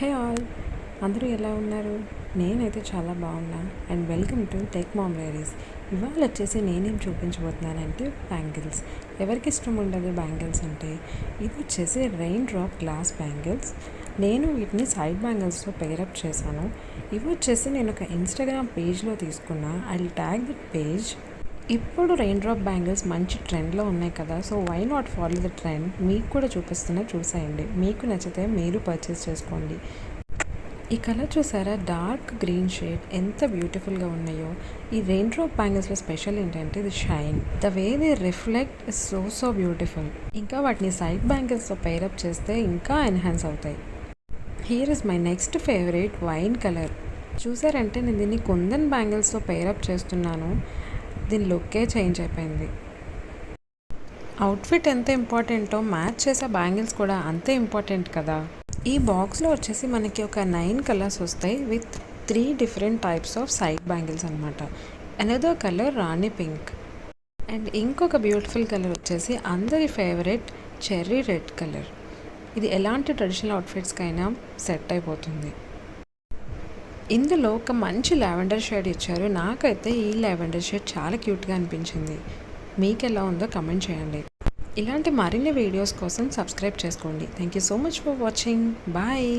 Hey all, అందరూ ఎలా ఉన్నారు? నేనైతే చాలా బాగున్నా. And welcome to tech mom diaries. ఇవాళ వచ్చేసి నేనేం చూపించబోతున్నానంటే బ్యాంగిల్స్. ఎవరికి ఇష్టం ఉండదు బ్యాంగిల్స్ అంటే? ఇది వచ్చేసి రెయిన్ డ్రాప్ గ్లాస్ బ్యాంగిల్స్. నేను వీటిని సైడ్ బ్యాంగిల్స్తో పేరప్ చేశాను. ఇవి వచ్చేసి నేను ఒక ఇన్స్టాగ్రామ్ పేజ్లో తీసుకున్నా. I will tag that page. ఇప్పుడు రెయిన్ డ్రాప్ బ్యాంగిల్స్ మంచి ట్రెండ్లో ఉన్నాయి కదా, so why not follow the trend. మీకు కూడా చూపిస్తున్నా, చూసేయండి. మీకు నచ్చితే మీరు పర్చేస్ చేసుకోండి. ఈ కలర్ చూసారా, డార్క్ గ్రీన్ షేడ్ ఎంత బ్యూటిఫుల్గా ఉన్నాయో. ఈ రెయిన్ డ్రాప్ బ్యాంగిల్స్లో స్పెషల్ ఏంటంటే ఇది shine, the way they reflect is so beautiful. ఇంకా వాటిని సైడ్ బ్యాంగిల్స్తో పేరప్ చేస్తే ఇంకా ఎన్హాన్స్ అవుతాయి. Here is my next favourite wine colour. చూసారంటే నేను దీన్ని కుందన్ బ్యాంగిల్స్తో పేరప్ చేస్తున్నాను. దీని లుక్కే చేంజ్ అయిపోయింది. అవుట్ఫిట్ ఎంత ఇంపార్టెంటో మ్యాచ్ చేసే బ్యాంగిల్స్ కూడా అంతే ఇంపార్టెంట్ కదా. ఈ బాక్స్లో వచ్చేసి మనకి ఒక 9 కలర్స్ వస్తాయి with 3 different types of side bangles అనమాట. Another colour rani pink and ఇంకొక బ్యూటిఫుల్ కలర్ వచ్చేసి అందరి ఫేవరెట్ చెర్రీ రెడ్ కలర్. ఇది ఎలాంటి ట్రెడిషనల్ అవుట్ఫిట్స్కైనా సెట్ అయిపోతుంది. ఇందులో ఒక మంచి లావెండర్ షేడ్ ఇచ్చారు. నాకైతే ఈ లావెండర్ షేడ్ చాలా క్యూట్గా అనిపించింది. మీకు ఎలా ఉందో కమెంట్ చేయండి. ఇలాంటి మరిన్ని వీడియోస్ కోసం సబ్స్క్రైబ్ చేసుకోండి. Thank you so much for watching. Bye.